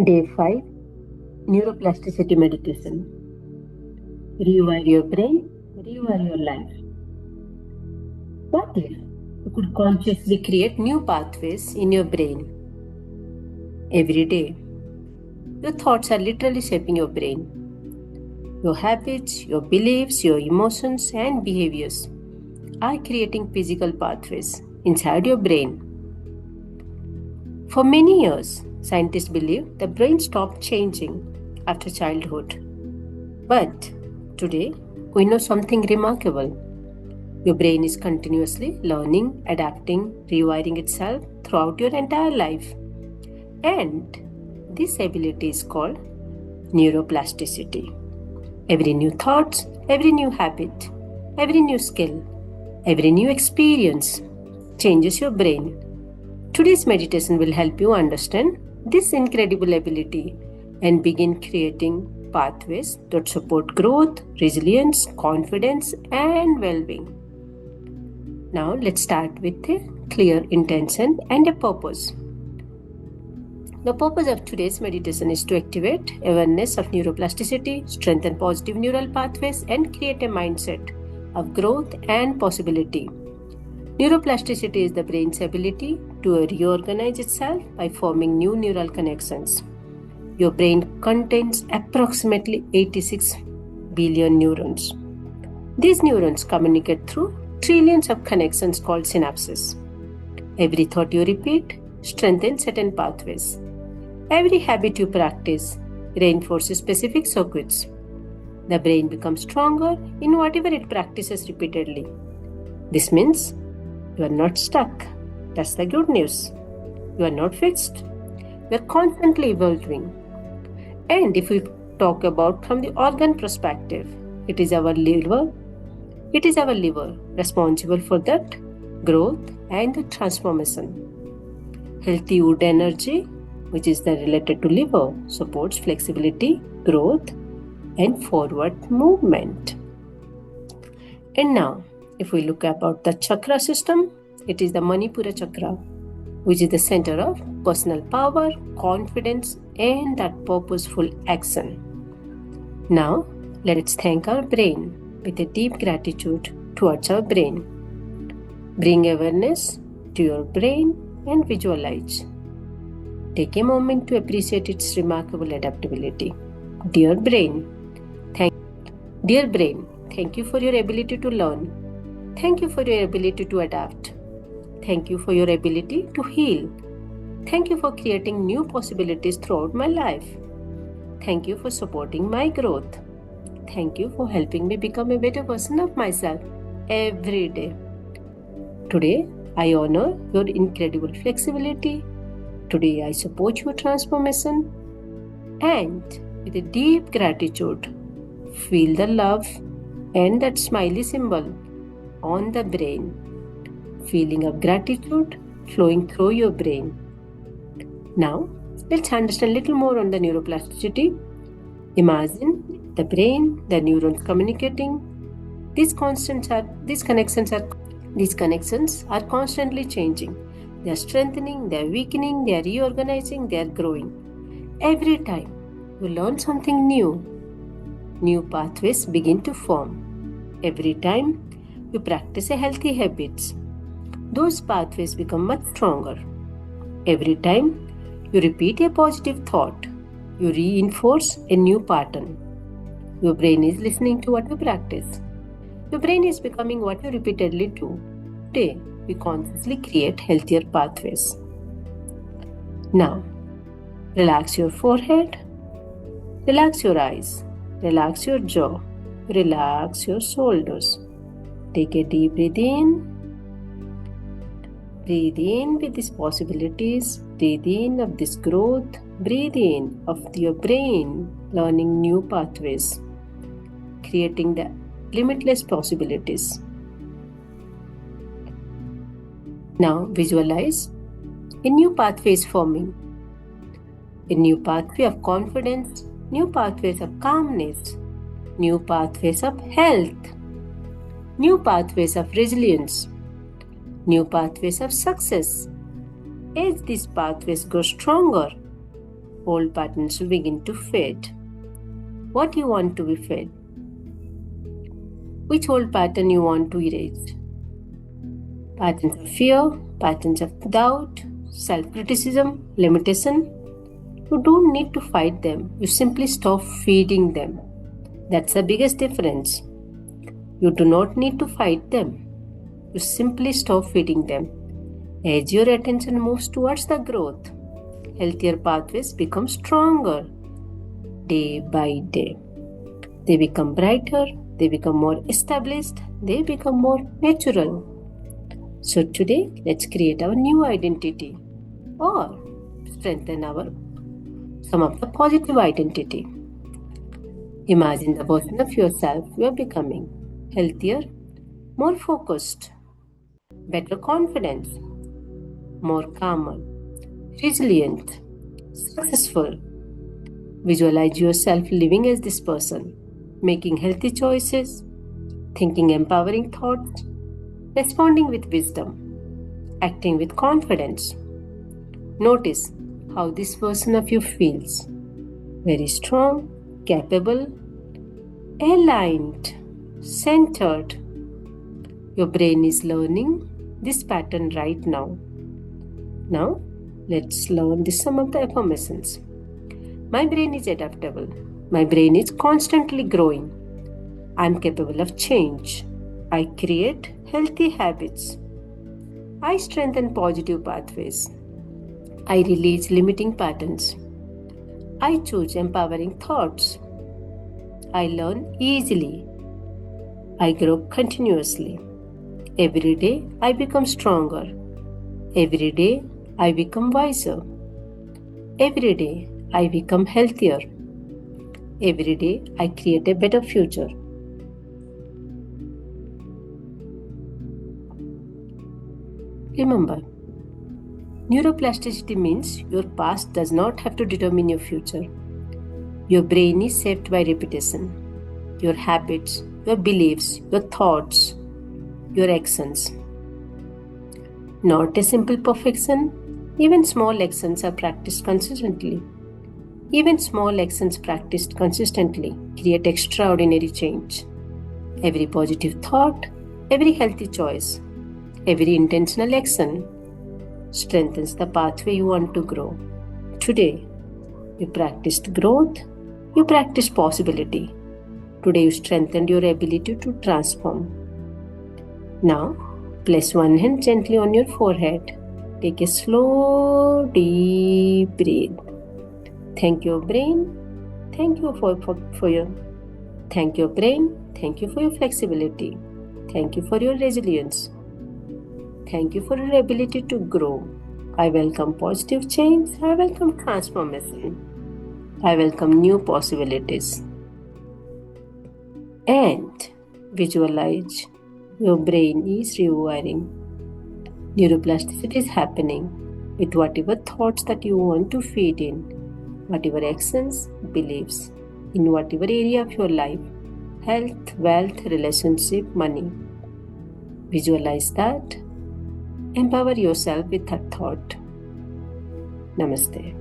Day 5 Neuroplasticity Meditation. Rewire your brain, rewire your life. What if you could consciously create new pathways in your brain? Every day, your thoughts are literally shaping your brain. Your habits, your beliefs, your emotions, and behaviors are creating physical pathways inside your brain. For many years, scientists believe the brain stopped changing after childhood. But today, we know something remarkable. Your brain is continuously learning, adapting, rewiring itself throughout your entire life. And this ability is called neuroplasticity. Every new thought, every new habit, every new skill, every new experience changes your brain. Today's meditation will help you understand this incredible ability and begin creating pathways that support growth, resilience, confidence, and well-being. Now let's start with a clear intention and a purpose. The purpose of today's meditation is to activate awareness of neuroplasticity, strengthen positive neural pathways, and create a mindset of growth and possibility. Neuroplasticity is the brain's ability to reorganize itself by forming new neural connections. Your brain contains approximately 86 billion neurons. These neurons communicate through trillions of connections called synapses. Every thought you repeat strengthens certain pathways. Every habit you practice reinforces specific circuits. The brain becomes stronger in whatever it practices repeatedly. This means you are not stuck. That's the good news. You are not fixed. You are constantly evolving. And if we talk about from the organ perspective, it is our liver. It is our liver responsible for that growth and the transformation. Healthy wood energy, which is related to liver, supports flexibility, growth, and forward movement. And now, if we look about the chakra system, it is the Manipura chakra, which is the center of personal power, confidence, and that purposeful action. Now, let's thank our brain with a deep gratitude towards our brain. Bring awareness to your brain and visualize. Take a moment to appreciate its remarkable adaptability. Dear brain, thank you for your ability to learn. Thank you for your ability to adapt. Thank you for your ability to heal. Thank you for creating new possibilities throughout my life. Thank you for supporting my growth. Thank you for helping me become a better version of myself every day. Today, I honor your incredible flexibility. Today, I support your transformation. And with a deep gratitude, feel the love and that smiley symbol on the brain. Feeling of gratitude flowing through your brain. Now, let's understand a little more on the neuroplasticity. Imagine the brain, the neurons communicating. These connections are constantly changing. They are strengthening, they are weakening, they are reorganizing, they are growing. Every time you learn something new, new pathways begin to form. Every time you practice a healthy habits, those pathways become much stronger. Every time you repeat a positive thought, you reinforce a new pattern. Your brain is listening to what you practice. Your brain is becoming what you repeatedly do. Today, we consciously create healthier pathways. Now, relax your forehead, relax your eyes, relax your jaw, relax your shoulders. Take a deep breath in. Breathe in with these possibilities. Breathe in of this growth. Breathe in of your brain learning new pathways, creating the limitless possibilities. Now visualize a new pathway is forming. A new pathway of confidence, new pathways of calmness, new pathways of health, new pathways of resilience, new pathways of success. As these pathways grow stronger, old patterns will begin to fade. What you want to be fed? Which old pattern you want to erase? Patterns of fear, patterns of doubt, self-criticism, limitation. You don't need to fight them. You simply stop feeding them. That's the biggest difference. You do not need to fight them. You simply stop feeding them. As your attention moves towards the growth, healthier pathways become stronger day by day. They become brighter, they become more established, they become more natural. So today, let's create our new identity or strengthen some of the positive identity. Imagine the version of yourself you are becoming: healthier, more focused, better confidence, more calmer, resilient, successful. Visualize yourself living as this person, making healthy choices, thinking empowering thoughts, responding with wisdom, acting with confidence. Notice how this version of you feels: very strong, capable, aligned, centered. Your brain is learning this pattern right now. Now, let's learn some of the affirmations. My brain is adaptable. My brain is constantly growing. I am capable of change. I create healthy habits. I strengthen positive pathways. I release limiting patterns. I choose empowering thoughts. I learn easily. I grow continuously. Every day I become stronger. Every day I become wiser. Every day I become healthier. Every day I create a better future. Remember, neuroplasticity means your past does not have to determine your future. Your brain is shaped by repetition. Your habits, your beliefs, your thoughts, your actions. Not a simple perfection. Even small actions are practiced consistently. Even small actions practiced consistently create extraordinary change. Every positive thought, every healthy choice, every intentional action strengthens the pathway you want to grow. Today, you practiced growth, you practiced possibility. Today, you strengthened your ability to transform. Now, place one hand gently on your forehead. Take a slow, deep breath. Thank your brain. Thank you for your brain. Thank you for your flexibility. Thank you for your resilience. Thank you for your ability to grow. I welcome positive change. I welcome transformation. I welcome new possibilities. And visualize your brain is rewiring. Neuroplasticity is happening with whatever thoughts that you want to feed in, whatever actions, beliefs, in whatever area of your life: health, wealth, relationship, money. Visualize that. Empower yourself with that thought. Namaste.